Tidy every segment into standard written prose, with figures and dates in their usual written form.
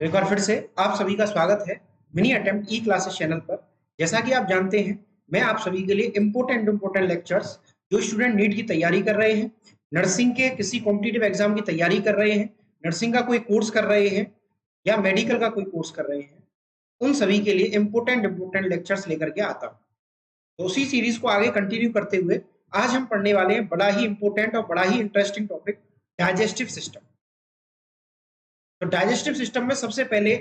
तो एक बार फिर से आप सभी का स्वागत है मिनी अटेम्प्ट ई क्लासेस चैनल पर। जैसा कि आप जानते हैं, मैं आप सभी के लिए इम्पोर्टेंट लेक्चर्स जो स्टूडेंट नीट की तैयारी कर रहे हैं, नर्सिंग के किसी कॉम्पिटिटिव एग्जाम की तैयारी कर रहे हैं, नर्सिंग का कोई कोर्स कर रहे हैं या मेडिकल का कोई कोर्स कर रहे हैं, उन सभी के लिए इम्पोर्टेंट लेक्चर्स लेकर के आता हूँ। तो उसी सीरीज को आगे कंटिन्यू करते हुए आज हम पढ़ने वाले हैं बड़ा ही इंपॉर्टेंट और बड़ा ही इंटरेस्टिंग टॉपिक, डाइजेस्टिव सिस्टम। तो डाइजेस्टिव सिस्टम में सबसे पहले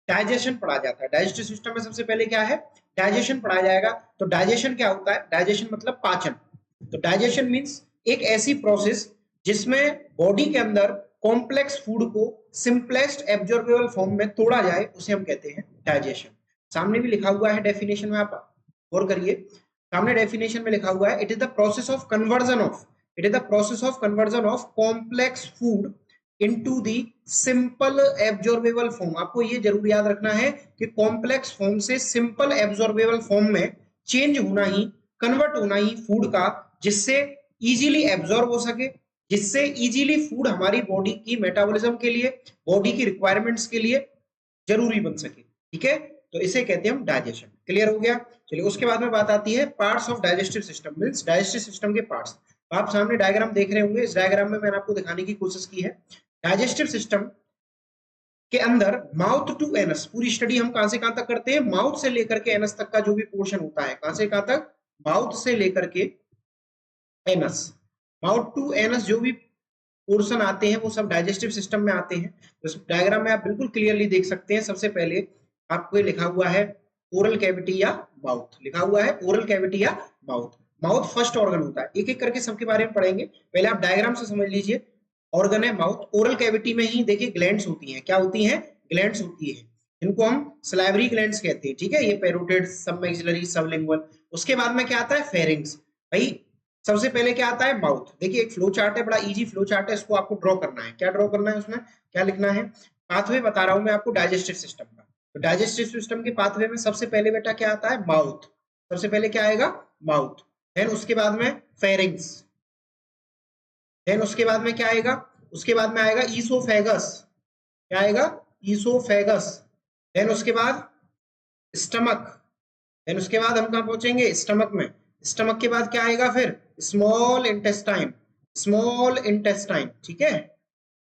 डाइजेशन पढ़ा जाता है। डाइजेस्टिव सिस्टम में सबसे पहले क्या है? डाइजेशन पढ़ाया जाएगा। तो डाइजेशन क्या होता है? डाइजेशन मतलब पाचन। तो डाइजेशन मीन्स एक ऐसी प्रोसेस जिसमें बॉडी के अंदर कॉम्प्लेक्स फूड को सिंपलेस्ट एब्जॉर्बेबल फॉर्म में तोड़ा जाए, उसे हम कहते हैं डाइजेशन। सामने भी लिखा हुआ है डेफिनेशन में, आप गौर करिए। सामने डेफिनेशन में लिखा हुआ है, it is the process of conversion of complex food into the simple absorbable form. आपको ये जरूर याद रखना है कि कॉम्प्लेक्स फॉर्म से सिंपल एब्जॉर्बेबल फॉर्म में चेंज होना ही, कन्वर्ट होना ही फूड का, जिससे इजीली एब्जॉर्ब हो सके, जिससे इजीली फूड हमारी बॉडी की मेटाबॉलिज्म के लिए, बॉडी की रिक्वायरमेंट्स के लिए जरूरी बन सके। ठीक है, तो इसे कहते हैं हम डाइजेशन। क्लियर हो गया? चलिए, उसके बाद में बात आती है parts of digestive system, means digestive system के पार्ट्स। आप सामने डायग्राम देख रहे होंगे। इस डायग्राम में मैंने आपको दिखाने की कोशिश की है डाइजेस्टिव सिस्टम के अंदर माउथ टू एनस। पूरी स्टडी हम कहां से कहां तक करते हैं? माउथ से लेकर के एनस तक का जो भी पोर्शन होता है, कहां से कहां तक? माउथ से लेकर के एनस, माउथ टू एनस जो भी पोर्शन आते हैं वो सब डाइजेस्टिव सिस्टम में आते हैं। तो इस डायग्राम में आप बिल्कुल क्लियरली देख सकते हैं। सबसे पहले आपको लिखा हुआ है ओरल कैविटी या माउथ, लिखा हुआ है ओरल कैविटी या माउथ। माउथ फर्स्ट ऑर्गन होता है। एक एक करके सबके बारे में पढ़ेंगे, पहले आप डायग्राम से समझ लीजिए। ऑर्गन है माउथ। ओरल कैविटी में ही देखिए ग्लैंड्स होती हैं। क्या होती हैं? ग्लैंड्स होती है, जिनको हम सलाइवरी ग्लैंड्स कहते हैं। ठीक है, ये पैरोटिड, सबमैक्सिलरी, सबलिंगुअल। उसके बाद में क्या आता है? फेरिंग्स। भाई सबसे पहले क्या आता है? माउथ। देखिए एक फ्लो चार्ट है, बड़ा इजी फ्लो चार्ट है, इसको आपको ड्रॉ करना है। क्या ड्रॉ करना है? उसमें क्या लिखना है? पाथवे बता रहा हूं मैं आपको डाइजेस्टिव सिस्टम का। तो डाइजेस्टिव सिस्टम के पाथवे में सबसे पहले बेटा क्या आता है? माउथ। सबसे पहले क्या आएगा? माउथ। देन उसके बाद में फेरिंग्स। देन उसके बाद में क्या आएगा? उसके बाद में आएगा ईसोफेगस। क्या आएगा? ईसोफेगस। देन उसके बाद स्टमक। देन उसके बाद हम कहां पहुंचेंगे? स्टमक में। स्टमक के बाद क्या आएगा फिर? Small intestine. स्मॉल इंटेस्टाइन, ठीक है।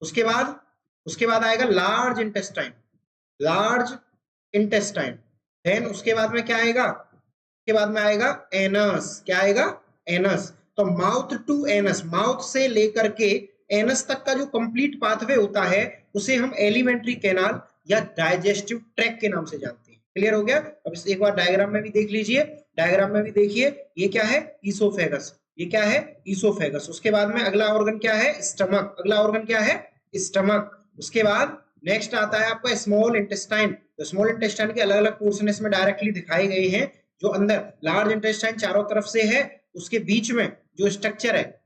उसके बाद आएगा large intestine. Large intestine. Then उसके बाद में क्या आएगा? उसके बाद में आएगा एनस। क्या आएगा? एनस। तो माउथ टू एनस, माउथ से लेकर के एनस तक का जो कंप्लीट पाथवे होता है उसे हम एलिमेंट्री कैनाल या डाइजेस्टिव ट्रैक के नाम से जानते हैं। क्लियर हो गया? अब इस एक बार डायग्राम में भी देख लीजिए। डायग्राम में भी देखिए, ये क्या है? ईसोफेगस। ये क्या है? ईसोफेगस। उसके बाद में अगला ऑर्गन क्या है? स्टमक। अगला ऑर्गन क्या है? स्टमक। उसके बाद नेक्स्ट आता है आपका स्मॉल इंटेस्टाइन। तो स्मॉल इंटेस्टाइन के अलग अलग पोर्शन इसमें डायरेक्टली दिखाए गए हैं। जो अंदर लार्ज इंटेस्टाइन चारों तरफ से है, उसके बीच में जो स्ट्रक्चर है,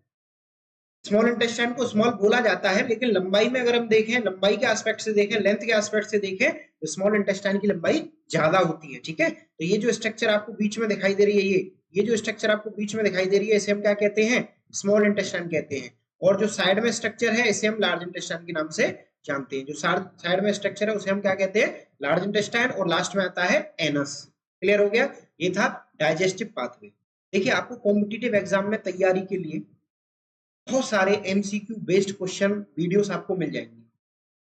स्मॉल इंटेस्टाइन को स्मॉल बोला जाता है, लेकिन लंबाई में अगर हम देखें, लंबाई के एस्पेक्ट से देखें, लेंथ के एस्पेक्ट से देखें, तो स्मॉल इंटेस्टाइन की लंबाई ज्यादा होती है। ठीक है, तो ये जो स्ट्रक्चर आपको बीच में दिखाई दे रही है, ये जो स्ट्रक्चर आपको बीच में दिखाई दे रही है, इसे हम क्या कहते हैं? स्मॉल इंटेस्टाइन कहते हैं। और जो साइड में स्ट्रक्चर है, इसे हम लार्ज इंटेस्टाइन के नाम से जानते हैं। जो साइड में स्ट्रक्चर है उसे हम क्या कहते हैं? Large intestine. और लास्ट में आता है एनस। क्लियर हो गया? ये था डाइजेस्टिव पाथवे। देखिए, आपको कॉम्पिटिटिव एग्जाम में तैयारी के लिए बहुत सारे एमसीक्यू बेस्ड क्वेश्चन वीडियोस आपको मिल जाएंगे,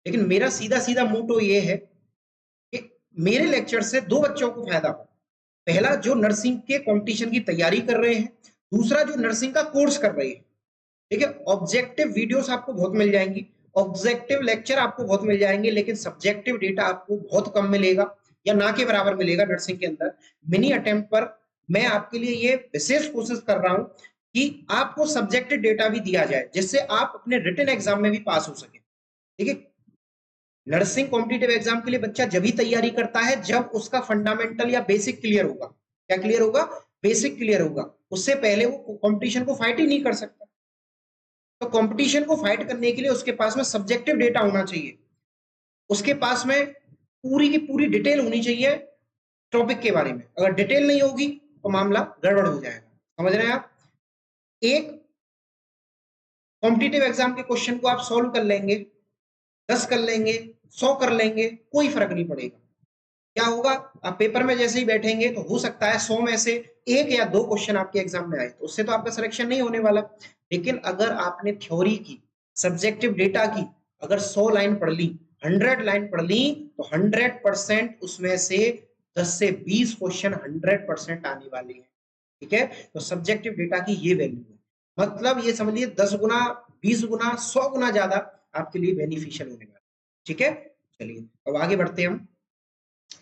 लेकिन मेरा सीधा सीधा मोटो ये है कि मेरे लेक्चर से दो बच्चों को फायदा हो। पहला, जो नर्सिंग के कंपटीशन की तैयारी कर रहे हैं। दूसरा, जो नर्सिंग का कोर्स कर रहे हैं। ठीक है, ऑब्जेक्टिव वीडियोस आपको बहुत मिल जाएंगी, ऑब्जेक्टिव लेक्चर आपको बहुत मिल जाएंगे, लेकिन सब्जेक्टिव डेटा आपको बहुत कम मिलेगा या ना के बराबर मिलेगा नर्सिंग के अंदर। मिनी अटेम्प्ट पर मैं आपके लिए ये विशेष कोशिश कर रहा हूं कि आपको सब्जेक्टिव डेटा भी दिया जाए, जिससे आप अपने रिटन एग्जाम में भी पास हो सके। ठीक है, नर्सिंग कॉम्पिटिटिव एग्जाम के लिए बच्चा जब ही तैयारी करता है जब उसका फंडामेंटल या बेसिक क्लियर होगा। क्या क्लियर होगा? बेसिक क्लियर होगा। उससे पहले वो कंपटीशन को फाइट ही नहीं कर सकता। तो कंपटीशन को फाइट करने के लिए उसके पास में सब्जेक्टिव डेटा होना चाहिए, उसके पास में पूरी की पूरी डिटेल होनी चाहिए टॉपिक के बारे में। अगर डिटेल नहीं होगी तो मामला गड़बड़ हो जाएगा। समझ रहे हैं आप? एक कॉम्पिटिटिव एग्जाम के क्वेश्चन को आप सॉल्व कर लेंगे, 10 कर लेंगे, 100 कर लेंगे, कोई फर्क नहीं पड़ेगा। क्या होगा, आप पेपर में जैसे ही बैठेंगे तो हो सकता है 100 में से 1 या 2 क्वेश्चन आपके एग्जाम में आए, तो उससे तो आपका सिलेक्शन नहीं होने वाला। लेकिन अगर आपने थ्योरी की, सब्जेक्टिव डेटा की, अगर 100 लाइन पढ़ ली, 100 लाइन पढ़ ली, तो 100% उसमें से 10 से 20 क्वेश्चन 100% आने वाले हैं। ठीक है, तो सब्जेक्टिव डेटा की ये वैल्यू है, मतलब ये समझिए 10 गुना, 20 गुना, 100 गुना ज्यादा आपके लिए बेनिफिशियल होने वाला। ठीक है, चलिए अब आगे बढ़ते हैं हम।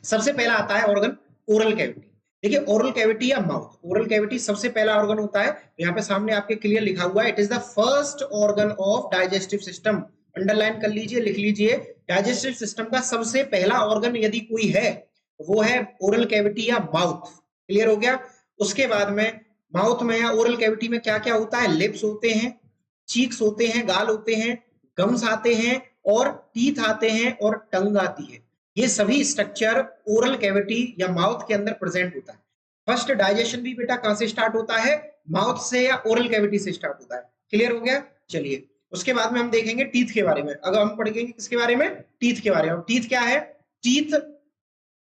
सबसे पहला आता है ऑर्गन ओरल कैविटी। देखिए ओरल कैविटी या माउथ, ओरल कैविटी सबसे पहला ऑर्गन होता है, यहाँ पे सामने आपके क्लियर लिखा हुआ है, it is the first organ of digestive system. Underline कर लीजिए, लिख लीजिए, डाइजेस्टिव सिस्टम का सबसे पहला ऑर्गन यदि कोई है वो है ओरल कैविटी या माउथ। क्लियर हो गया। उसके बाद में माउथ में या ओरल कैविटी में क्या क्या होता है, लिप्स होते हैं, चीक्स होते हैं, गाल होते हैं, गम्स आते हैं, और टीथ आते हैं, और टंग आती है। ये सभी स्ट्रक्चर ओरल कैविटी या माउथ के अंदर प्रेजेंट होता है। फर्स्ट डाइजेशन भी बेटा कहां से स्टार्ट होता है, माउथ से या ओरल कैविटी से स्टार्ट होता है। क्लियर हो गया। चलिए उसके बाद में हम देखेंगे टीथ के बारे में। अगर हम पढ़ेंगे किसके बारे में, टीथ के बारे में। टीथ क्या है, टीथ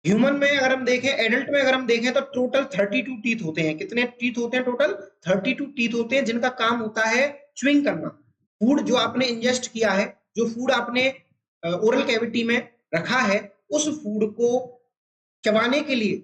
ह्यूमन में अगर हम देखें, एडल्ट में अगर हम देखें तो टोटल 32 टीथ होते हैं। कितने टीथ होते हैं, टोटल 32 टीथ होते हैं, जिनका काम होता है च्युइंग करना। फूड जो आपने इंजेस्ट किया है, जो फूड आपने ओरल कैविटी में रखा है, उस फूड को चबाने के लिए,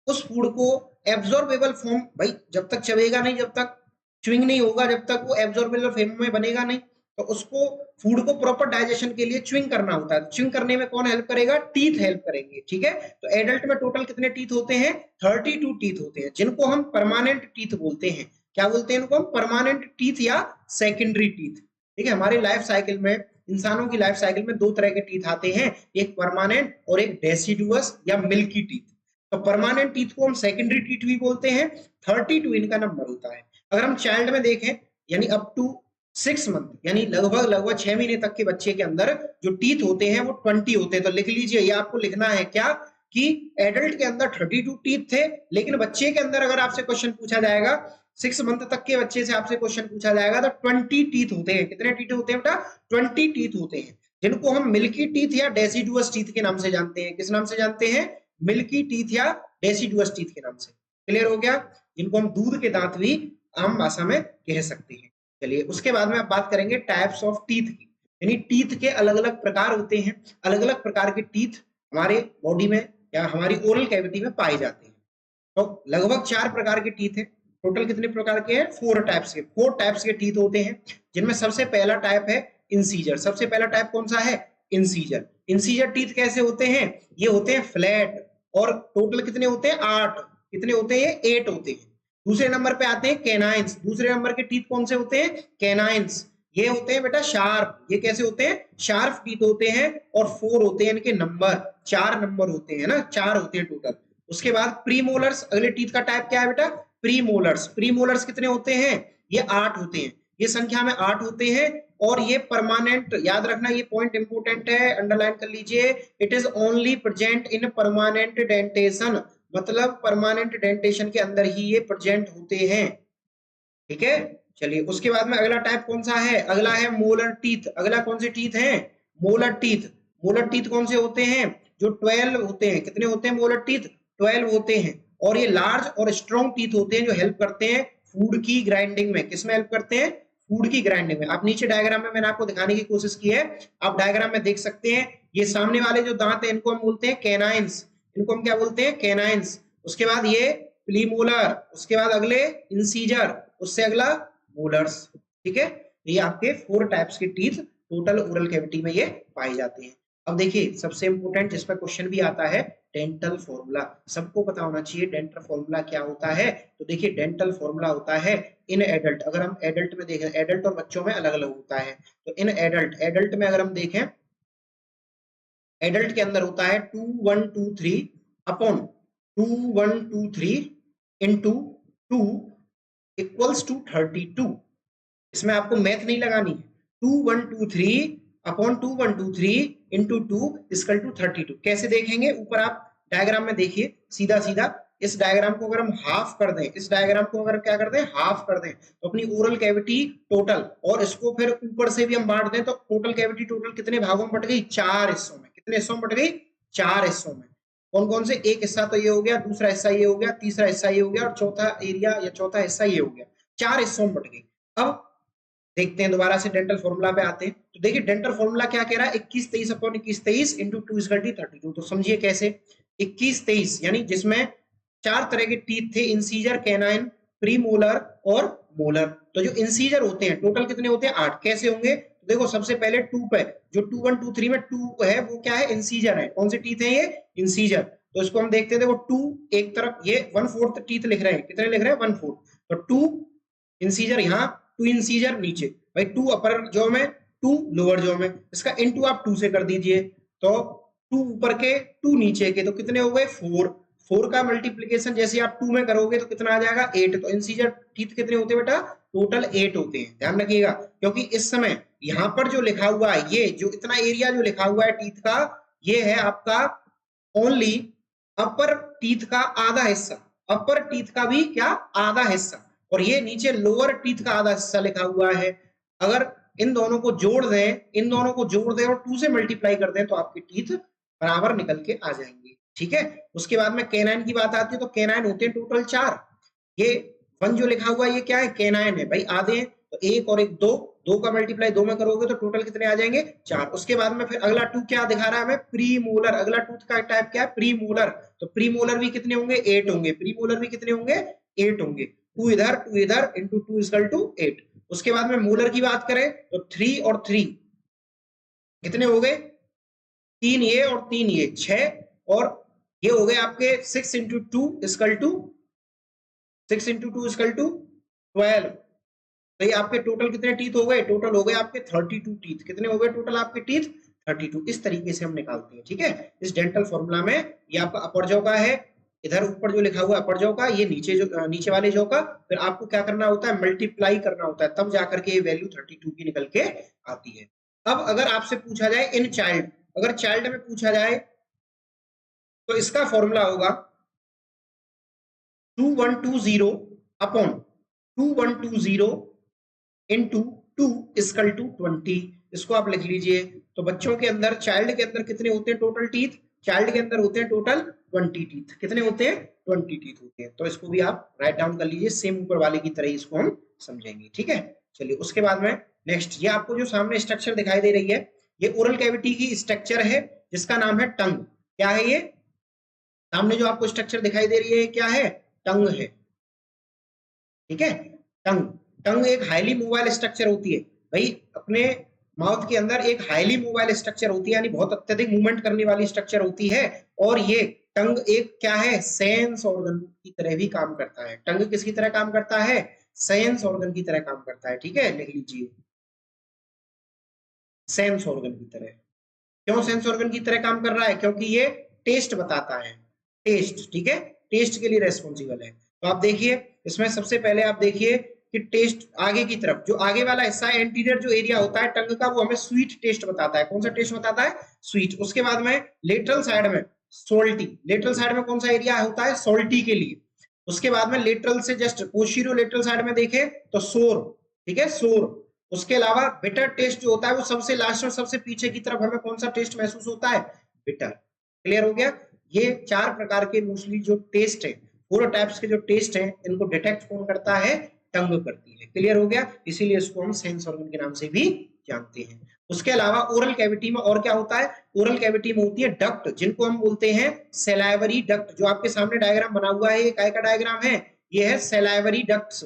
उस फूड को एब्जॉर्बेबल फॉर्म, भाई जब तक चबेगा नहीं, जब तक च्युइंग नहीं होगा, जब तक वो एब्जॉर्बेबल फॉर्म में बनेगा नहीं, तो उसको फूड को प्रॉपर डाइजेशन के लिए च्युइंग करना होता है। च्युइंग करने में कौन हेल्प करेगा, टीथ हेल्प करेंगे। ठीक है, तो एडल्ट में टोटल कितने टीथ होते हैं, 32 टीथ होते हैं, जिनको हम परमानेंट टीथ बोलते हैं। क्या बोलते हैं इनको हम, परमानेंट टीथ या सेकेंडरी टीथ। ठीक है, हमारे लाइफ साइकिल में, इंसानों की लाइफ साइकिल में 2 तरह के टीथ आते हैं, एक परमानेंट और एक डेसिडुअस या मिल्की टीथ। तो परमानेंट टीथ को हम सेकेंडरी टीथ भी बोलते हैं। 32 इनका नंबर होता है। अगर हम चाइल्ड में देखें, यानी अप टू 6 मंथ, यानी लगभग 6 महीने तक के बच्चे के अंदर जो टीथ होते हैं वो 20 होते हैं। तो लिख लीजिए, ये आपको लिखना है क्या, कि एडल्ट के अंदर 32 टीथ थे, लेकिन बच्चे के अंदर अगर आपसे क्वेश्चन पूछा जाएगा, 6 मंथ तक के बच्चे से आपसे क्वेश्चन पूछा जाएगा, तो 20 टीथ होते हैं। कितने टीथ होते हैं बेटा, 20 टीथ होते हैं, जिनको हम मिल्की टीथ या डेसिडुअस टीथ के नाम से जानते हैं। किस नाम से जानते हैं, मिल्की टीथ या डेसिडुअस टीथ के नाम से। क्लियर हो गया, जिनको हम दूध के दांत भी आम भाषा में कह सकते हैं। चलिए उसके बाद में आप बात करेंगे टाइप्स ऑफ टीथ की, यानी टीथ के अलग अलग प्रकार होते हैं। अलग अलग प्रकार के टीथ हमारे बॉडी में या हमारी ओरल कैविटी में पाए जाते हैं। तो लगभग 4 प्रकार के टीथ हैं। टोटल कितने प्रकार के हैं, 4 टाइप्स के। 4 टाइप्स के टीथ होते हैं, जिनमें सबसे पहला टाइप है इंसीजर। सबसे पहला टाइप कौन सा है, इंसीजर। इंसीजर टीथ कैसे होते हैं, ये होते हैं फ्लैट, और टोटल कितने होते हैं, 8। कितने होते हैं, ये 8 होते हैं। दूसरे नंबर पे आते हैं कैनाइंस। दूसरे नंबर के टीथ कौन से होते हैं, कैनाइंस। ये होते हैं बेटा शार्प। ये कैसे होते हैं, शार्प टीथ होते हैं, और 4 होते हैं इनके नंबर, 4 नंबर होते हैं ना, 4 होते हैं टोटल। उसके बाद प्रीमोलर्स, अगले टीथ का टाइप क्या है बेटा, प्रीमोलर्स। प्रीमोलर्स कितने होते हैं, ये 8 होते हैं, ये संख्या में 8 होते हैं, और ये परमानेंट, याद रखना ये पॉइंट इंपोर्टेंट है, अंडरलाइन कर लीजिए, it is only present in permanent dentition. मतलब परमानेंट डेंटेशन के अंदर ही ये प्रेजेंट होते हैं। ठीक है, चलिए उसके बाद में अगला टाइप कौन सा है, अगला है मोलर टीथ। अगला कौन से टीथ हैं, मोलर टीथ। मोलर टीथ कौन से होते हैं, जो 12 होते हैं। कितने होते हैं मोलर टीथ, 12 होते हैं, और ये लार्ज और स्ट्रॉन्ग टीथ होते हैं, जो हेल्प करते हैं फूड की ग्राइंडिंग में। किसमें हेल्प करते हैं, फूड की ग्राइंडिंग में। आप नीचे डायग्राम में मैंने आपको दिखाने की कोशिश की है, आप डायग्राम में देख सकते हैं। ये सामने वाले जो दांत है इनको हम बोलते हैं कैनाइंस। इनको हम क्या बोलते हैं, कैनाइंस। उसके बाद ये प्रीमोलर, उसके बाद अगले इंसीजर, उससे अगला मोलर्स। ठीक है, ये आपके 4 टाइप्स के टीथ टोटल ओरल कैविटी में ये पाए जाते हैं। अब देखिए सबसे इंपोर्टेंट जिस पर क्वेश्चन भी आता है, डेंटल फॉर्मूला। सबको पता होना चाहिए डेंटल फॉर्मूला क्या होता है। तो देखिए डेंटल फॉर्मूला होता है इन एडल्ट, अगर हम एडल्ट में देखें, एडल्ट और बच्चों में अलग अलग होता है। तो इन एडल्ट, एडल्ट में अगर हम देखें, एडल्ट के अंदर होता है 2123 अपॉन 2123 इंटू 2 इक्वल्स टू 32। इसमें आपको मैथ नहीं लगानी है। 2123 अपॉन 2123 इंटू 2 इक्वल टू 32। कैसे देखेंगे, ऊपर आप डायग्राम में देखिए, सीधा सीधा इस डायग्राम को अगर हम हाफ कर दें, इस डायग्राम को अगर क्या कर दें, हाफ कर दें, तो अपनी ओरल कैविटी टोटल, और इसको फिर ऊपर से भी हम बांट दें तो टोटल कैविटी टोटल कितने भागों में बट गई, 4 हिस्सों में। कितने हिस्सों में बट गई, 4 हिस्सों में। कौन कौन से, एक हिस्सा तो ये हो गया, दूसरा हिस्सा ये हो गया, तीसरा हिस्सा ये हो गया, और चौथा एरिया या चौथा हिस्सा ये हो गया। 4 हिस्सों में बट गई। अब देखते हैं, दोबारा से डेंटल फॉर्मूला पे आते हैं। तो देखिए डेंटल फॉर्मूला क्या कह रहा है, 21 23 अपॉन 21 23 इंटू 2 32। तो समझिए कैसे, 21 23 यानी जिसमें 4 तरह के टीथ थे, इंसीजर, कैनाइन, प्रीमोलर और मोलर। तो जो इंसीजर होते हैं टोटल कितने होते हैं, 8। कैसे होंगे, तो देखो सबसे पहले 2 पे, जो 2 1 2 3 में 2 है वो क्या है, इंसीजर है। कौन से टीथ है ये, इंसीजर। तो इसको हम देखते हैं, देखो 2 एक तरफ, ये 1/4 टीथ लिख रहे हैं, कितने लिख रहे हैं, 1/4। तो 2 इंसीजर यहाँ, 2 इंसीजर नीचे, भाई 2 अपर जॉ में, 2 लोअर जॉ में, इसका इनटू आप 2 से कर दीजिए। तो 2 ऊपर के 2 नीचे के, तो कितने हो गए, 4। 4 का मल्टीप्लीकेशन जैसे आप 2 में करोगे तो कितना आ जाएगा, 8। तो इंसीजर टीथ कितने होते हैं बेटा, टोटल 8 होते हैं। ध्यान रखिएगा, क्योंकि इस समय यहाँ पर जो लिखा हुआ है, ये जो इतना एरिया जो लिखा हुआ है टीथ का, ये है आपका ओनली अपर टीथ का आधा हिस्सा, अपर टीथ का भी क्या, आधा हिस्सा, और ये नीचे लोअर टीथ का आधा हिस्सा लिखा हुआ है। अगर इन दोनों को जोड़ दें, इन दोनों को जोड़ दें और 2 से मल्टीप्लाई कर दें तो आपके टीथ बराबर निकल के आ जाएंगे। ठीक है, उसके बाद में कैनाइन की बात आती है, तो कैनाइन होते हैं टोटल 4। ये 1 जो लिखा हुआ है ये क्या है, कैनाइन है भाई, आधे हैं, तो 1 और 1 2, 2 का मल्टीप्लाई 2 में करोगे तो टोटल कितने आ जाएंगे, 4। उसके बाद में फिर अगला 2 क्या दिखा रहा है हमें, प्रीमोलर। अगला टूथ का टाइप क्या है, प्रीमोलर। तो प्रीमोलर भी कितने होंगे, 8 होंगे। प्रीमोलर भी कितने होंगे, 8 होंगे। 2 इधर 2 इधर इंटू 2 इक्वल टू 8। उसके बाद में मोलर की बात करें तो 3 और 3 कितने हो गए, 3 ये और 3 ये, 6, और ये हो गए आपके 6 into 2 equal to 6 into 2 equal to 12। तो ये आपके टोटल कितने टीथ हो गए, टोटल हो गए आपके 32 टीथ। कितने हो गए टोटल आपके टीथ, 32। इस तरीके से हम निकालते हैं। ठीक है, इस डेंटल फॉर्मूला में ये आपका अपर जॉ का है, इधर ऊपर जो लिखा हुआ है अपर जॉ का, ये नीचे जो नीचे वाले जॉ का, फिर आपको क्या करना होता है, मल्टीप्लाई करना होता है, तब जाकर के ये वैल्यू 32 की निकल के आती है। अब अगर आपसे पूछा जाए इन चाइल्ड, अगर चाइल्ड में पूछा जाए तो इसका फॉर्मूला होगा 2120 अपॉन 2120 इंटू 2 इक्वल टू 20। इसको आप लिख लीजिए। तो बच्चों के अंदर, चाइल्ड के अंदर कितने होते हैं टोटल टीथ, चाइल्ड के अंदर होते हैं टोटल 20 टीथ। कितने होते हैं, 20 टीथ होते हैं। तो इसको भी आप राइट डाउन कर लीजिए, सेम ऊपर वाले की तरह इसको हम समझेंगे। ठीक है, चलिए उसके बाद में नेक्स्ट, ये आपको जो सामने स्ट्रक्चर दिखाई दे रही है, ये ओरल कैविटी की स्ट्रक्चर है जिसका नाम है टंग। क्या है ये, सामने जो आपको स्ट्रक्चर दिखाई दे रही है क्या है, टंग है। ठीक है, टंग, टंग एक हाईली मोबाइल स्ट्रक्चर होती है भाई। अपने माउथ के अंदर एक हाईली मोबाइल स्ट्रक्चर होती है, यानी बहुत अत्यधिक मूवमेंट करने वाली स्ट्रक्चर होती है। और ये टंग एक क्या है, सेंस ऑर्गन की तरह भी काम करता है। टंग किसकी तरह काम करता है, सेंस ऑर्गन की तरह काम करता है। ठीक है, लिख लीजिए, सेंस ऑर्गन की तरह। क्यों सेंस ऑर्गन की तरह काम कर रहा है, क्योंकि ये टेस्ट बताता है, टेस्ट। ठीक है, टेस्ट के लिए रेस्पॉन्सिबल है। तो आप देखिए इसमें सबसे पहले आप देखिए कि टेस्ट आगे की तरफ, जो आगे वाला हिस्सा है, एंटीरियर जो एरिया होता है टंग का, वो हमें स्वीट टेस्ट बताता है। कौन सा टेस्ट बताता है, स्वीट। उसके बाद में लेटरल साइड में सोल्टी, लेटरल साइड में कौन सा एरिया होता है, सोल्टी के लिए। उसके बाद में लेटरल से जस्ट पोस्टीरियर लेटरल साइड में देखे तो सोर। ठीक है, सोर। उसके अलावा बिटर टेस्ट जो होता है वो सबसे लास्ट और सबसे पीछे की तरफ हमें कौन सा टेस्ट महसूस होता है, बिटर। क्लियर हो गया। ये 4 प्रकार के मोस्टली जो टेस्ट है, 4 टाइप्स के जो टेस्ट हैं, इनको डिटेक्ट कौन करता है, टंग करती है। क्लियर हो गया, इसीलिए इसको हम सेंस ऑर्गन के नाम से भी जानते हैं। उसके अलावा ओरल कैविटी में और क्या होता है, ओरल कैविटी में होती है डक्ट, जिनको हम बोलते हैं सैलाइवरी डक्ट। जो आपके सामने डायग्राम बना हुआ है, ये काय का डायग्राम है, ये है सैलाइवरी डक्ट्स।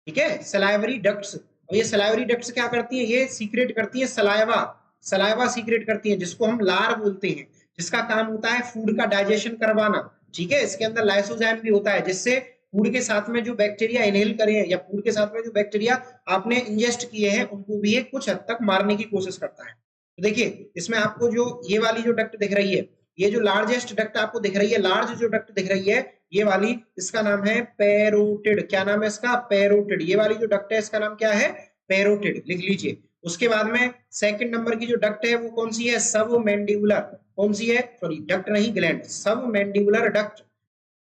ठीक है, सलाइवरी डक्ट्स। और ये सलाइवरी डक्ट्स क्या करती हैं, ये सीक्रेट करती हैं सलाइवा, सलाइवा सीक्रेट करती हैं, जिसको हम लार बोलते हैं, जिसका काम होता है फूड का डाइजेशन करवाना। ठीक है, इसके अंदर लाइसोजाइम भी होता है, जिससे फूड के साथ में जो बैक्टीरिया इनहेल करें या फूड के साथ में जो बैक्टीरिया आपने इंजेस्ट किए हैं उनको भी ये कुछ हद तक मारने की कोशिश करता है। तो देखिए इसमें आपको जो ये वाली जो डक्ट दिख रही है, ये जो लार्जेस्ट डक्ट आपको दिख रही है, लार्ज जो डक्ट दिख रही है ये वाली, इसका नाम है पेरोटिड। क्या नाम है इसका, पेरोटिड। ये वाली जो डक्ट है इसका नाम क्या है, पेरोटिड, लिख लीजिए। उसके बाद में सेकंड नंबर की जो डक्ट है वो कौन सी है, सब मैंडिबुलर। कौन सी है, सॉरी डक्ट नहीं ग्लैंड, सब मैंडिबुलर डक्ट,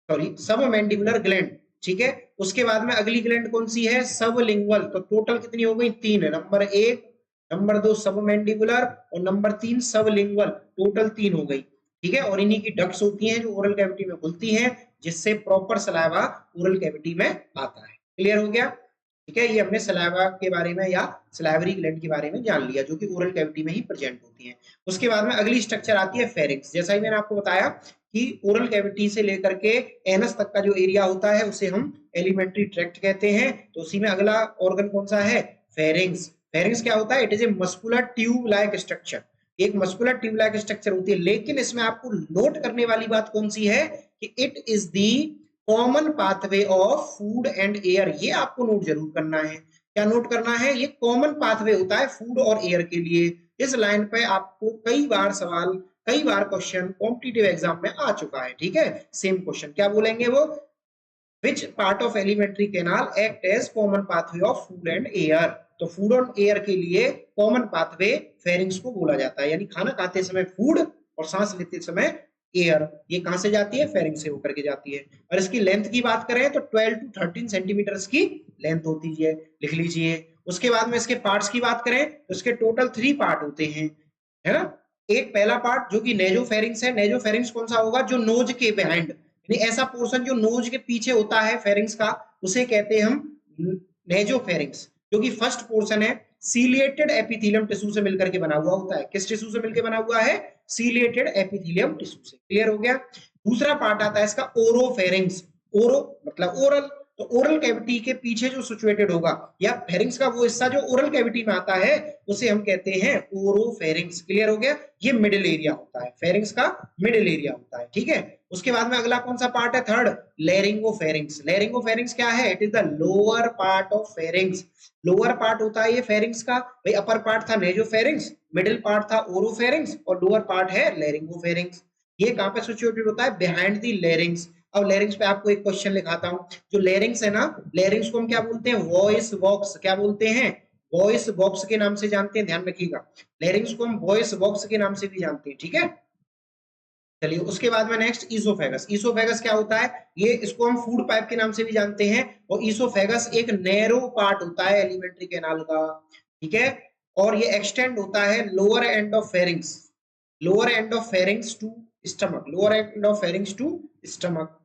सॉरी सब मैंडिबुलर ग्लैंड, ठीक है। उसके बाद में अगली ग्लैंड कौन सी है, सबलिंगुअल। तो टोटल कितनी हो गई, तीन है, नंबर एक, नंबर दो सब मैंडिबुलर और नंबर तीन सबलिंगुअल, टोटल तीन हो गई, ठीक है। और इन्हीं की डक्ट्स होती हैं जो ओरल कैविटी में खुलती हैं, जिससे प्रॉपर सलाइवा ओरल कैविटी में आता है। क्लियर हो गया, ठीक है। ये हमने सलाइवा के बारे में या सलाइवरी ग्लैंड के बारे में जान लिया, जो कि ओरल कैविटी में ही प्रेजेंट होती है। उसके बाद में अगली स्ट्रक्चर आती है फेरिंक्स। जैसा ही मैंने आपको बताया कि ओरल कैविटी से लेकर के एनस तक का जो एरिया होता है उसे हम एलिमेंट्री ट्रैक्ट कहते हैं। तो उसी में अगला ऑर्गन कौन सा है, फेरिंक्स। फेरिंक्स क्या होता है, it is a muscular tube like structure, एक मस्कुलर ट्यूब लाइक स्ट्रक्चर होती है। लेकिन इसमें आपको नोट करने वाली बात कौन सी है कि it is the common pathway of food and air. ये आपको नोट जरूर करना है। क्या नोट करना है, ये कॉमन पाथवे होता है फूड और एयर के लिए। इस लाइन पे आपको कई बार सवाल, कई बार क्वेश्चन कॉम्पिटिटिव एग्जाम में आ चुका है, ठीक है। सेम क्वेश्चन क्या बोलेंगे वो, which part of elementary canal act as common pathway of food and air. तो फूड और एयर के लिए कॉमन पाथवे फेरिंग्स को बोला जाता है, यानी खाना खाते समय फूड और सांस लेते समय एयर, ये कहां से जाती है, फेरिंग से होकर के जाती है। और इसकी लेंथ की बात करें तो 12 टू 13 सेंटीमीटर की लेंथ होती है, लिख लीजिए। उसके बाद में इसके पार्ट्स की बात करें तो इसके टोटल 3 पार्ट होते हैं, है ना। एक पहला पार्ट जो कि नेजोफेरिंग्स है, नेजोफेरिंग्स कौन सा होगा, जो नोज के बिहाइंड, यानी ऐसा पोर्शन जो नोज के पीछे होता है फेरिंग्स का, उसे कहते हैं हम नेजोफेरिंग्स। जो कि फर्स्ट पोर्शन है सीलिएटेड एपिथेलियम टिश्यू से मिलकर के बना हुआ होता है। किस टिश्यू से मिलकर बना हुआ है, सीलिएटेड एपिथेलियम टिश्यू से। क्लियर हो गया। दूसरा पार्ट आता है इसका ओरोफेरिंग्स, ओरो मतलब ओरल, तो ओरल कैविटी के पीछे जो सिचुएटेड होगा, या फेरिंग्स का वो हिस्सा जो ओरल कैविटी में आता है उसे हम कहते हैं ओरोफेरिंग्स। क्लियर हो गया, ये मिडिल एरिया होता है, फेरिंग्स का मिडिल एरिया होता है, ठीक है। उसके बाद में अगला कौन सा पार्ट है, थर्ड लैरिंगोफेरिंग्स। लैरिंगोफेरिंग्स क्या है, it is the lower part of pharynx. Lower part होता है ये फेरिंग्स का, भाई अपर पार्ट था नेजोफेरिंग्स, मिडिल पार्ट था ओरोफेरिंग्स और लोअर पार्ट है लैरिंगोफेरिंग्स। ये कहां पे सिचुएटेड होता है, बिहाइंड द लैरिंग्स। अब लैरिंग्स पे आपको एक क्वेश्चन लिखाता हूं। जो लैरिंग्स है ना, लैरिंग्स को हम क्या बोलते हैं, वॉइस बॉक्स। क्या बोलते हैं, वॉइस बॉक्स के नाम से जानते हैं, ध्यान रखिएगा। लैरिंग्स को हम वॉइस बॉक्स के नाम से भी जानते हैं, ठीक है। चलिए उसके बाद में नेक्स्ट ईसोफेगस। ईसोफेगस क्या होता है, ये इसको हम फूड पाइप के नाम से भी जानते हैं। और ईसोफेगस एक नैरो पार्ट होता है एलिमेंट्री कैनाल का, ठीक है। और ये एक्सटेंड होता है lower end of pharynx, lower end of pharynx to stomach, lower end of pharynx to stomach.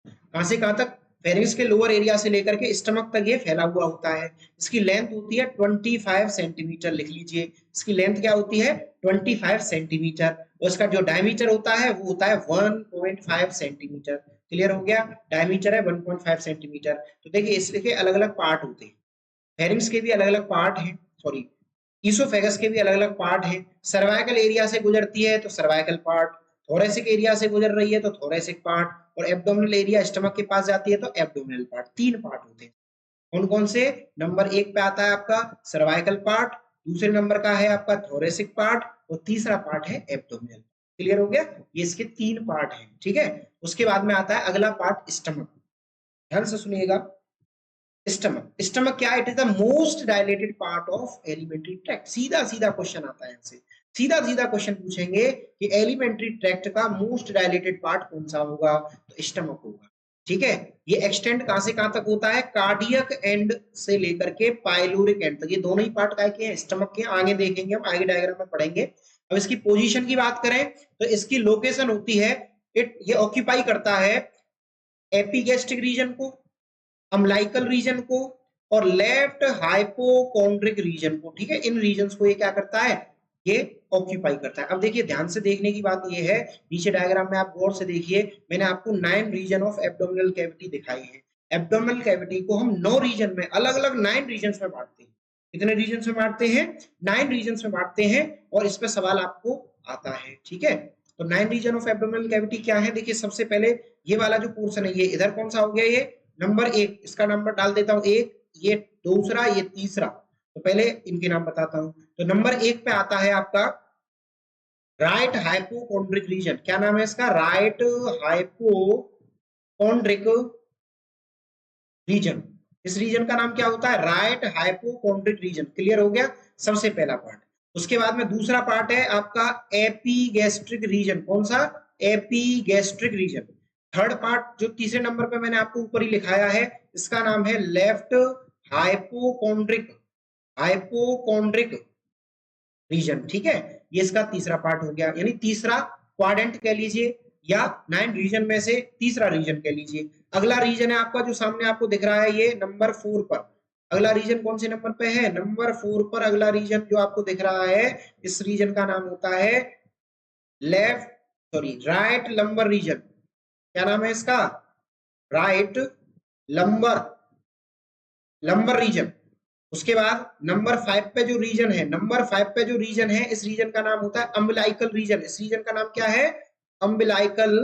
कहां से कहां तक, फेरिंग्स के लोअर एरिया से लेकर के स्टमक तक ये फैला हुआ होता है। इसकी लेंथ होती है 25 सेंटीमीटर, लिख लीजिए। इसकी लेंथ क्या होती है, 25 सेंटीमीटर। और इसका जो डायमीटर होता है वो होता है 1.5 सेंटीमीटर। क्लियर हो गया, डायमीटर है 1.5 सेंटीमीटर। तो देखिए इसके अलग अलग पार्ट होते हैं, फेरिंग्स के भी अलग अलग पार्ट हैं, सॉरी ईसोफेगस के भी अलग अलग पार्ट हैं। सर्वाइकल एरिया से गुजरती है तो सर्वाइकल पार्ट, थोरेसिक एरिया से गुजर रही है तो थोरेसिक पार्ट, और एब्डोमिनल एरिया स्टमक के पास जाती है तो एब्डोमिनल पार्ट। तीन पार्ट होते हैं। कौन कौन से, नंबर एक पे आता है आपका सर्वाइकल पार्ट, दूसरे नंबर का है आपका थोरेसिक पार्ट और तीसरा पार्ट है एब्डोमिनल। क्लियर हो गया, ये इसके तीन पार्ट हैं, ठीक है। उसके बाद में आता है अगला पार्ट स्टमक। ध्यान से सुनिएगा, स्टमक, स्टमक क्या है, it is the most dilated part of elementary tract. सीधा सीधा क्वेश्चन आता है इनसे, सीधा सीधा क्वेश्चन पूछेंगे कि एलिमेंट्री ट्रैक्ट का मोस्ट डायलेटेड पार्ट कौन सा होगा, तो स्टमक होगा, ठीक है। ये एक्सटेंड कहां से कहां तक होता है, कार्डियक एंड से लेकर के पाइलोरिक एंड तक। ये दोनों ही पार्ट काय के हैं, स्टमक के। आगे देखेंगे हम, आगे डायग्राम में पढ़ेंगे। अब इसकी पोजीशन की बात करें तो इसकी लोकेशन होती है, ये ऑक्यूपाई करता है एपिगेस्ट्रिक रीजन को, अम्लाइकल रीजन को और लेफ्ट हाइपोकॉन्ड्रिक रीजन को, ठीक है। इन रीजन को ये क्या करता है, ये ऑक्यूपाई करता है। अब देखिए ध्यान से देखने की बात ये है, नीचे डायग्राम में आप गौर से देखिए, मैंने आपको 9 रीजन ऑफ एब्डोमिनल कैविटी दिखाई है। एब्डोमिनल कैविटी को हम 9 रीजन में, अलग अलग 9 रीजन में बांटते हैं। कितने रीजन में बांटते हैं, 9 रीजन में बांटते हैं। और इस पर सवाल आपको आता है, ठीक है। तो 9 रीजन ऑफ एब्डोमिनल कैविटी क्या है, देखिए सबसे पहले ये वाला जो पोर्शन है, ये इधर कौन सा हो गया, ये नंबर एक, इसका नंबर डाल देता हूं एक, ये दूसरा, ये तीसरा। तो पहले इनके नाम बताता हूं। तो नंबर एक पे आता है आपका राइट हाइपोकॉन्ड्रिक रीजन। क्या नाम है इसका, राइट हाइपोकॉन्ड्रिक रीजन। इस रीजन का नाम क्या होता है, राइट हाइपोकॉन्ड्रिक रीजन। क्लियर हो गया, सबसे पहला पार्ट। उसके बाद में दूसरा पार्ट है आपका एपीगैस्ट्रिक रीजन। कौन सा? Epigastric reason. थर्ड पार्ट जो तीसरे नंबर पे मैंने आपको ऊपर ही लिखाया है, इसका नाम है लेफ्ट हाइपोकॉन्ड्रिक हाइपोकॉन्ड्रिक रीजन। ठीक है, ये इसका तीसरा पार्ट हो गया, यानी तीसरा क्वाड्रेंट कह लीजिए या 9 रीजन में से तीसरा रीजन कह लीजिए। अगला रीजन है आपका जो सामने आपको दिख रहा है, ये नंबर 4 पर। अगला रीजन कौन से नंबर पे है? नंबर 4 पर अगला रीजन जो आपको दिख रहा है, इस रीजन का नाम होता है left sorry right lumbar reason. क्या नाम है इसका? Right lumbar lumbar region. उसके बाद नंबर 5 पे जो रीजन है, नंबर 5 पे जो रीजन है, इस रीजन का नाम होता है अम्बिलाइकल रीजन। इस रीजन का नाम क्या है? अम्बिलाइकल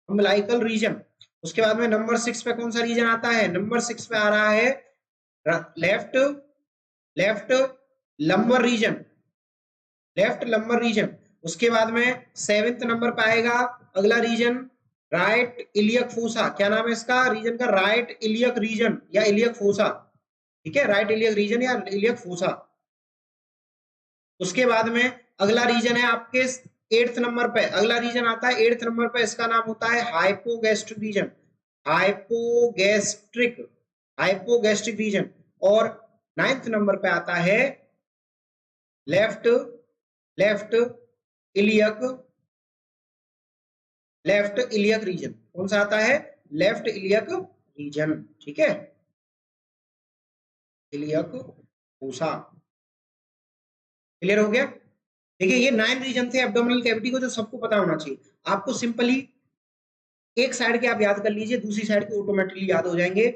अम्बिलाइकल रीजन। उसके बाद में नंबर 6 पे कौन सा रीजन आता है? नंबर 6 पे आ रहा है left left lumbar reason left lumbar reason. उसके बाद में 7th नंबर पे आएगा अगला रीजन राइट इलियक फोसा। क्या नाम है इसका रीजन का? राइट इलियक रीजन या इलियक फोसा। ठीक है, राइट इलियक रीजन या इलियक फोसा। उसके बाद में अगला रीजन है आपके 8th नंबर पे, अगला रीजन आता है 8th नंबर पे, इसका नाम होता है hypogastric region. Hypogastric hypogastric region. और 9th नंबर पे आता है left left iliac left iliac region. कौन सा आता है? Left iliac region. ठीक है, इलियक फोसा। क्लियर हो गया? देखिए ये 9 रीजन थे एब्डोमिनल कैविटी को, जो सबको पता होना चाहिए। आपको सिंपली एक साइड के आप याद कर लीजिए, दूसरी साइड के ऑटोमेटिकली याद हो जाएंगे।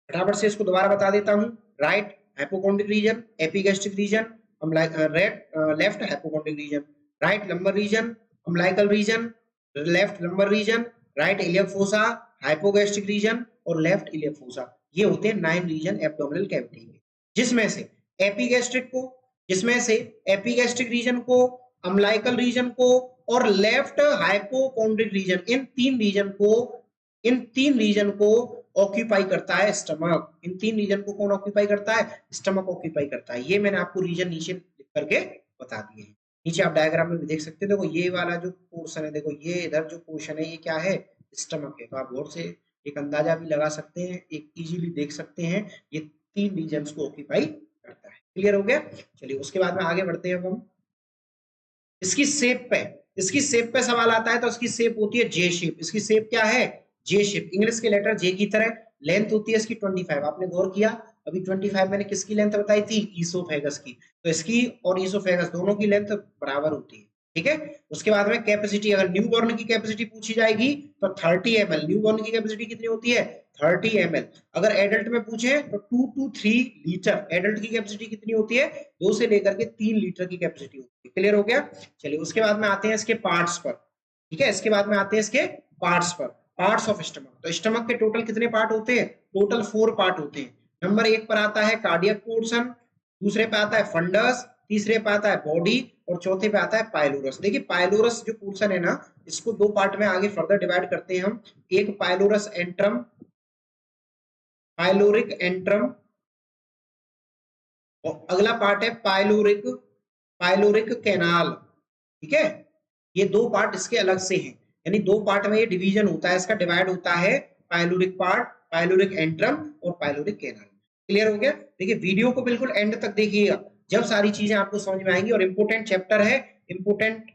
फटाफट से इसको दोबारा बता देता हूं। Right hypochondriac region, epigastric region, left hypochondriac region, right lumbar region, umbilical region, left lumbar region, right iliac fossa, hypogastric region और लेफ्ट इलियक फोसा। ये होते हैं 9 रीजन एब्डोमिनल कैविटी के, जिसमें से एपिगैस्ट्रिक को जिसमें से एपिगैस्ट्रिक रीजन को, अम्बिलाइकल रीजन को और लेफ्ट हाइपोकॉन्ड्रिक रीजन, इन तीन रीजन को ऑक्यूपाई करता है स्टमक। इन 3 रीजन को कौन ऑक्यूपाई करता है? स्टमक ऑक्यूपाई करता है। ये मैंने आपको रीजन नीचे लिख करके बता दिए हैं। नीचे आप डायग्राम में भी देख सकते हैं। देखो ये वाला जो पोर्शन है, देखो ये इधर जो पोर्शन है, ये क्या है? स्टमक है। तो आप गौर से एक अंदाजा भी लगा सकते हैं, एक इजीली देख सकते हैं, ये 3 रीजन को ऑक्यूपाई करता है। क्लियर हो गया? चलिए उसके बाद में आगे बढ़ते हैं हम इसकी शेप पे। इसकी शेप पे सवाल आता है तो इसकी शेप होती है जे शेप। इसकी शेप क्या है? जे शेप। इंग्लिश के लेटर जे की तरह। लेंथ होती है इसकी 25। आपने गौर किया अभी 25 मैंने किसकी लेंथ बताई थी? ईसोफेगस की। तो इसकी और ईसोफेगस दोनों की लेंथ बराबर होती है। ठीक है, उसके बाद में कैपेसिटी, अगर न्यू बॉर्न की कैपेसिटी पूछी जाएगी तो 30 ml। न्यू बॉर्न की कैपेसिटी कितनी होती है? 30 ml। अगर एडल्ट में पूछे तो 2 to 3 लीटर। एडल्ट की कैपेसिटी कितनी होती है? 2 से लेकर के 3 लीटर की कैपेसिटी होती है। क्लियर हो गया? चलिए उसके बाद में आते हैं इसके पार्ट्स पर। ठीक है, इसके बाद में आते हैं इसके पार्ट्स पर। Parts of stomach. तो स्टमक के टोटल कितने पार्ट होते हैं? टोटल 4 पार्ट होते हैं। नंबर 1 पर आता है कार्डियक पोर्शन, दूसरे पे आता है फंडस, तीसरे पे आता है बॉडी और चौथे पे आता है पाइलोरस। देखिए पाइलोरस जो पोर्शन है ना, इसको 2 पार्ट में आगे फर्दर डिवाइड करते हैं हम। एक पाइलोरस एंट्रम, पाइलोरिक एंट्रम, और अगला पार्ट है पाइलोरिक पाइलोरिक कैनाल। ठीक है, ये 2 पार्ट इसके अलग से हैं, यानी 2 पार्ट में ये डिवीजन होता है, इसका डिवाइड होता है पाइलोरिक पार्ट, पाइलोरिक एंट्रम और पाइलोरिक कैनाल। क्लियर हो गया? देखिए वीडियो को बिल्कुल एंड तक देखिएगा, जब सारी चीजें आपको समझ में आएंगी। और इंपोर्टेंट चैप्टर है, इंपोर्टेंट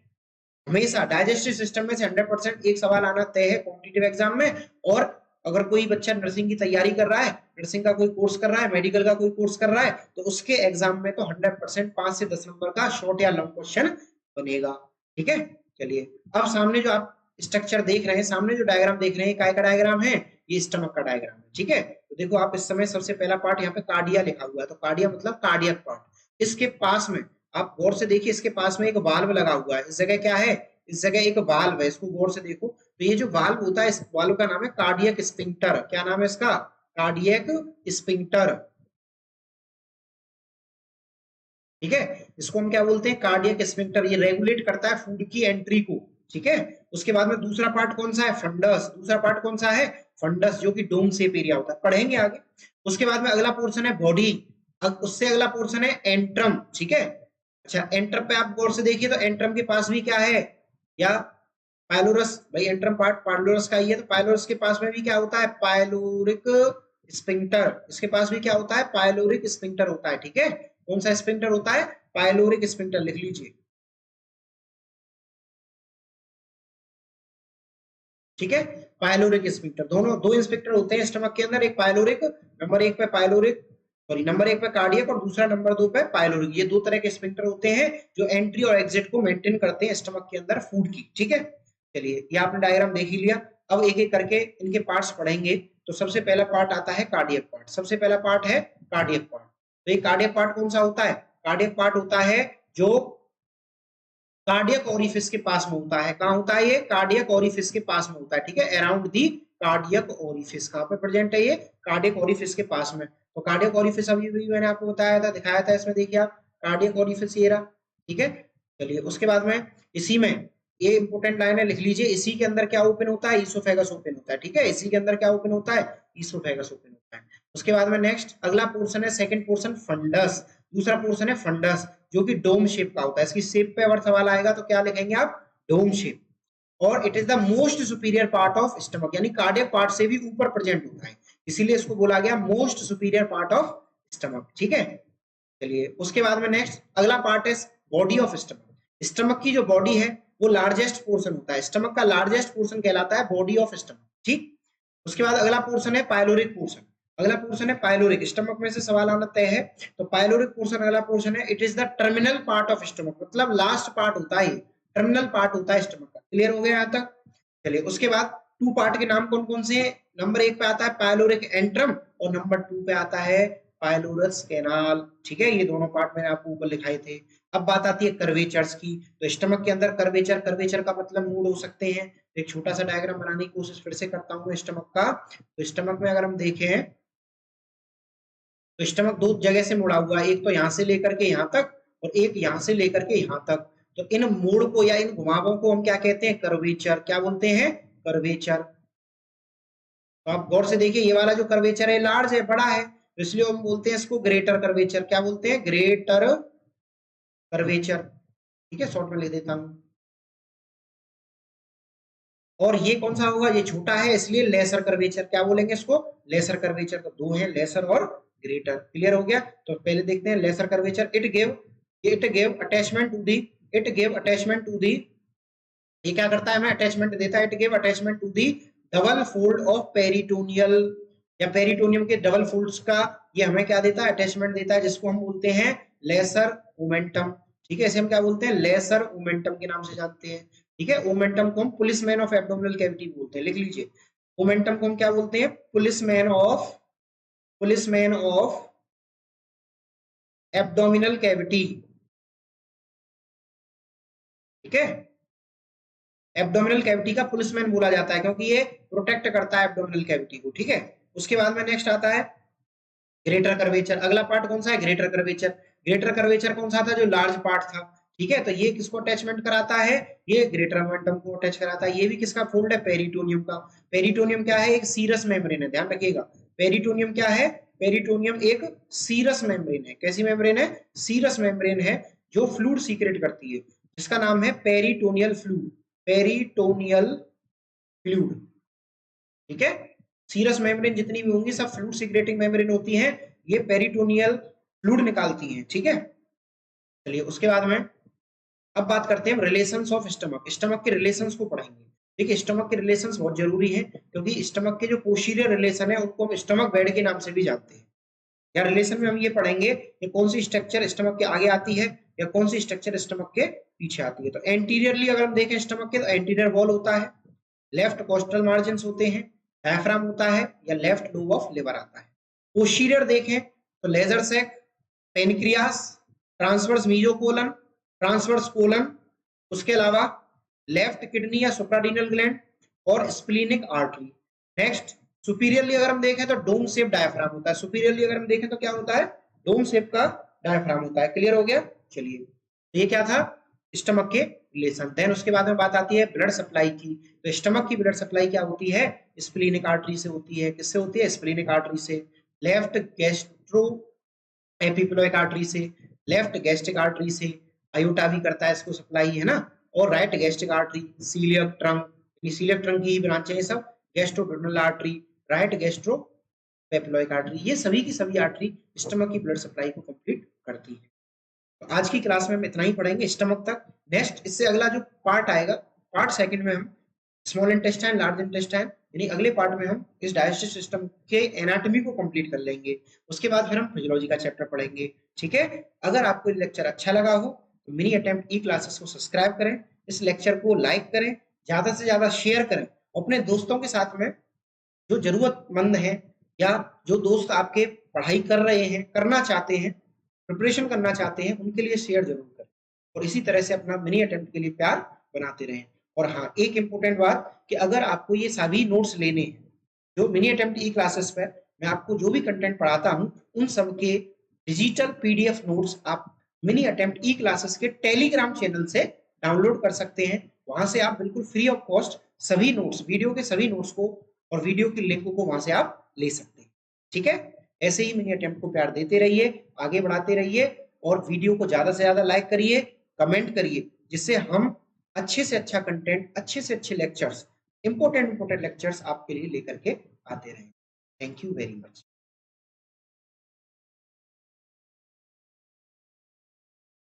हमेशा डाइजेस्टिव सिस्टम में से 100% एक सवाल आना तय है कॉम्पिटिटिव एग्जाम में। और अगर कोई बच्चा नर्सिंग की तैयारी कर रहा है, नर्सिंग का कोई कोर्स कर रहा है, मेडिकल का कोई कोर्स कर रहा है, तो उसके एग्जाम में तो 100% 5 से 10 नंबर का शॉर्ट या लॉन्ग क्वेश्चन बनेगा। ठीक है, चलिए अब सामने जो आप स्ट्रक्चर देख रहे हैं, सामने जो डायग्राम देख रहे हैं, काय का डायग्राम है? ये स्टमक का डायग्राम है। ठीक है, तो देखो आप इस समय सबसे पहला पार्ट यहाँ पे कार्डिया लिखा हुआ है, तो कार्डिया मतलब कार्डियक पार्ट। इसके पास में आप गौर से देखिए, इसके पास में एक वाल्व लगा हुआ है। इस जगह क्या है? इस जगह एक वाल्व है, इसको गौर से देखो। तो ये जो वाल्व होता है, इस वाल्व का नाम है कार्डियक स्फिंक्टर। क्या नाम है इसका? Cardiac sphincter. ठीक है, इसको हम क्या बोलते हैं? Cardiac sphincter. ये रेगुलेट करता है फूड की एंट्री को। ठीक है, उसके बाद में दूसरा पार्ट कौन सा है? फंडस। दूसरा पार्ट कौन सा है? फंडस, जो कि डोम शेप एरिया होता है, पढ़ेंगे आगे। उसके बाद में अगला पोर्शन है बॉडी, उससे अगला पोर्शन है एंट्रम। ठीक है, अच्छा, एंट्रम पे आप गौर से देखिए तो एंट्रम के पास भी क्या है, या पाइलोरस, भाई एंट्रम पार्ट पाइलोरस का ही है, तो पाइलोरस के पास में भी क्या होता है, पाइलोरिक स्फिंक्टर। इसके पास भी क्या होता है, पाइलोरिक स्फिंक्टर होता है। ठीक है, कौन सा स्फिंक्टर होता है, पाइलोरिक स्फिंक्टर, लिख लीजिए। ठीक है, पाइलोरिक स्फिंक्टर, दोनों दो इंस्पेक्टर होते हैं स्टमक के अंदर, एक पाइलोरिक, नंबर एक पे पाइलोरिक, सॉरी नंबर एक पे कार्डियक और दूसरा नंबर दो पे पाइलोरिक। ये दो तरह के स्फिंक्टर होते हैं जो एंट्री और एग्जिट को मेंटेन करते हैं स्टमक के अंदर फूड की। ठीक है, चलिए ये आपने डायग्राम देख ही लिया। अब एक एक करके इनके पार्ट्स पढ़ेंगे। तो सबसे पहला पार्ट आता है कार्डियक पार्ट। सबसे पहला पार्ट है कार्डियक पार्ट। तो ये कार्डियक पार्ट कौन सा होता है, कार्डियक पार्ट होता है जो कार्डियक ओरिफिस के पास में होता है। कहां होता है ये, कार्डियक ओरिफिस के पास में होता है। ठीक है, अराउंड दी कार्डियक ओरिफिस। कहां पे प्रेजेंट है ये, कार्डियक ओरिफिस के पास में। तो कार्डियक ओरिफिस अभी भी मैंने आपको बताया था, दिखाया था, इसमें देखिए आप कार्डियक ओरिफिस ये रहा। ठीक है, चलिए उसके बाद में इसी में ये इंपोर्टेंट लाइन है, लिख लीजिए, इसी के अंदर क्या ओपन होता है, ईसोफेगस ओपन होता है। ठीक है, इसी के अंदर क्या ओपन होता है, ईसोफेगस ओपन होता है। उसके बाद में नेक्स्ट अगला पोर्शन है, सेकंड पोर्शन फंडस। दूसरा पोर्शन है फंडस, जो कि डोम शेप का होता है। इसकी शेप पे अगर सवाल आएगा तो क्या लिखेंगे आप, डोम शेप। और it is the most superior part of stomach, यानी कार्डियक पार्ट से भी ऊपर प्रेजेंट होता है, इसीलिए इसको बोला गया most superior part of stomach. ठीक है, चलिए उसके बाद में नेक्स्ट अगला पार्ट है बॉडी ऑफ स्टमक। स्टमक की जो बॉडी है वो लार्जेस्ट पोर्शन होता है, स्टमक का लार्जेस्ट पोर्शन कहलाता है बॉडी ऑफ स्टमक। ठीक, उसके बाद अगला पोर्शन है पाइलोरिक पोर्शन। अगला पोर्शन है पाइलोरिक, स्टमक में से सवाल आना तय है। तो पाइलोरिक पोर्शन अगला पोर्शन है, it is the terminal part of stomach, मतलब लास्ट पार्ट होता है, टर्मिनल पार्ट होता है स्टमक का। क्लियर हो गया यहाँ तक। चलिए उसके बाद टू पार्ट के नाम कौन कौन से हैं, नंबर एक पे आता है पाइलोरिक एंट्रम और नंबर टू पे आता है पाइलोरस कैनाल। ठीक है, ये दोनों पार्ट मैंने आपको ऊपर लिखाए थे। अब बात आती है कर्वेचर्स की। तो स्टमक के अंदर कर्वेचर, कर्वेचर का मतलब मूड हो सकते हैं। एक छोटा सा डायग्राम बनाने की कोशिश फिर से करता हूँ स्टमक का। तो स्टमक में अगर हम देखें तो स्टमक दो जगह से मुड़ा हुआ है, एक तो यहाँ से लेकर के यहाँ तक और एक यहाँ से लेकर के यहाँ तक। तो इन मोड़ को या इन घुमावों को हम क्या कहते हैं, कर्वेचर। क्या बोलते हैं, कर्वेचर। तो आप गौर से देखिए, ये वाला जो कर्वेचर है लार्ज है, बड़ा है, तो इसलिए हम बोलते हैं इसको ग्रेटर कर्वेचर। क्या बोलते हैं, ग्रेटर कर्वेचर। ठीक है, शॉर्ट में लिख देता हूं। और ये कौन सा होगा, ये छोटा है, इसलिए लेसर कर्वेचर। क्या बोलेंगे इसको, लेसर कर्वेचर। तो दो है, लेसर और ग्रेटर। क्लियर हो गया। तो पहले देखते हैं lesser curvature. It gave attachment to the, it gave attachment to the, ये क्या करता है, हमें अटैचमेंट देता है। It give attachment to the double fold of peritoneal, या पेरिटोनियम के डबल फोल्ड्स का ये हमें क्या देता है, अटैचमेंट देता है, जिसको हम बोलते हैं लेसर ओमेंटम। ठीक है, इसे हम क्या बोलते हैं, लेसर ओमेंटम के नाम से जानते हैं। ठीक है, ओमेंटम को हम पुलिसमैन ऑफ एब्डोमिनल कैविटी बोलते हैं, लिख लीजिए। ओमेंटम को हम क्या बोलते हैं, पुलिसमैन ऑफ एब्डोमिनल कैविटी। ठीक है, एब्डोमिनल कैविटी का पुलिसमैन बोला जाता है, क्योंकि ये प्रोटेक्ट करता है एब्डोमिनल कैविटी को। ठीक है, उसके बाद में नेक्स्ट आता है ग्रेटर कर्वेचर। अगला पार्ट कौन सा है, ग्रेटर कर्वेचर। ग्रेटर कर्वेचर कौन सा था, जो लार्ज पार्ट था। ठीक है, तो ये किसको अटैचमेंट कराता है, ये ग्रेटर मोमेंटम को अटैच कराता है। ये भी किसका फोल्ड है, पेरिटोनियम का। पेरिटोनियम क्या है, एक सीरस मेम्ब्रेन है, ध्यान रखिएगा। पेरिटोनियम क्या है, पेरिटोनियम एक सीरस मेम्ब्रेन है। कैसी मेम्ब्रेन है, सीरस मेम्ब्रेन है, जो फ्लूइड सीक्रेट करती है, जिसका नाम है पेरिटोनियल फ्लूइड, पेरिटोनियल फ्लूइड। ठीक है, सीरस मेम्ब्रेन जितनी भी होंगी सब फ्लूइड सीक्रेटिंग मेम्ब्रेन होती हैं, ये पेरिटोनियल फ्लूइड निकालती हैं। ठीक है, चलिए उसके बाद में अब बात करते हैं रिलेशंस ऑफ स्टमक। स्टमक के रिलेशंस को पढ़ेंगे। देखिए, स्टमक के रिलेशंस बहुत जरूरी है, क्योंकि स्टमक के जो पोस्टीरियर रिलेशन है उनको हम स्टमक बेड के नाम से भी जानते हैं। या रिलेशन में हम ये पढ़ेंगे कि कौन सी स्ट्रक्चर स्टमक के आगे आती है या कौन सी स्ट्रक्चर स्टमक के पीछे आती है। तो एंटीरियरली अगर हम देखें स्टमक के, तो एंटीरियर वॉल होता है, लेफ्ट कोस्टल मार्जिन होते हैं, डायफ्राम होता है, या लेफ्ट लोब ऑफ लिवर आता है। पोस्टीरियर देखें तो lesser sac, pancreas, transverse mesocolon, transverse colon, उसके अलावा लेफ्ट किडनी या सुप्राडीनल ग्लैंड और स्प्लीनिक आर्टरी। नेक्स्ट सुपीरियरली अगर हम देखें तो डोम शेप डायफ्राम होता है। सुपीरियरली अगर हम देखें तो क्या होता है, डोम शेप का डायफ्राम होता है। क्लियर हो गया। चलिए, ये क्या था, स्टमक के रिलेशन। देन उसके बाद में बात आती है ब्लड सप्लाई की। तो स्टमक की ब्लड सप्लाई क्या होती है, स्प्लीनिक आर्टरी से होती है। किससे होती है, स्प्लीनिक आर्टरी से। लेफ्ट गैस्ट्रो एपिप्लोइक आर्टरी से, लेफ्ट गैस्ट्रिक आर्टरी से, आयोटा भी करता है इसको सप्लाई, है ना। और right gastric artery, coeliac trunk, coeliac trunk की ही ब्रांच है ये सब, gastroduodenal artery, right gastro epiploic artery, ये सभी की सभी आर्टरी स्टमक की ब्लड सप्लाई को कंप्लीट करती है। तो आज की क्लास में हम इतना ही पढ़ेंगे स्टमक तक। नेक्स्ट इससे अगला जो पार्ट आएगा, पार्ट सेकंड में हम स्मॉल इंटेस्टाइन, लार्ज इंटेस्टाइन, यानी अगले पार्ट में हम इस डाइजेस्टिव सिस्टम के एनाटॉमी को कंप्लीट कर लेंगे। उसके बाद फिर हम फिजियोलॉजी का चैप्टर पढ़ेंगे, ठीक है। अगर आपको ये लेक्चर अच्छा लगा हो तो मिनी अटेम्प्ट ई क्लासेस को सब्सक्राइब करें, इस लेक्चर को लाइक करें, ज्यादा से ज्यादा शेयर करें अपने दोस्तों के साथ में जो जरूरतमंद है, या जो दोस्त आपके पढ़ाई कर रहे हैं, करना चाहते हैं, प्रिपरेशन करना चाहते हैं, उनके लिए शेयर जरूर करें। और इसी तरह से अपना मिनी अटेम्प्ट के लिए प्यार बनाते रहें। और हाँ, एक इंपॉर्टेंट बात कि अगर आपको ये सभी नोट्स लेने हैं जो मिनी अटेम्प्ट ई क्लासेस पर मैं आपको जो भी कंटेंट पढ़ाता हूँ, उन सब के डिजिटल पीडीएफ नोट्स आप मिनी अटेम्प्ट ई क्लासेस के टेलीग्राम चैनल से डाउनलोड कर सकते हैं। वहां से आप बिल्कुल फ्री ऑफ कॉस्ट सभी नोट्स, वीडियो के सभी नोट्स को और वीडियो की लिंक को वहां से आप ले सकते हैं, ठीक है। ऐसे ही मिनी अटेम्प्ट को प्यार देते रहिए, आगे बढ़ाते रहिए, और वीडियो को ज्यादा से ज्यादा लाइक करिए, कमेंट करिए, जिससे हम अच्छे से अच्छा कंटेंट, अच्छे से अच्छे लेक्चर्स, इंपॉर्टेंट लेक्चर्स आपके लिए लेकर के आते रहें। Thank you very much.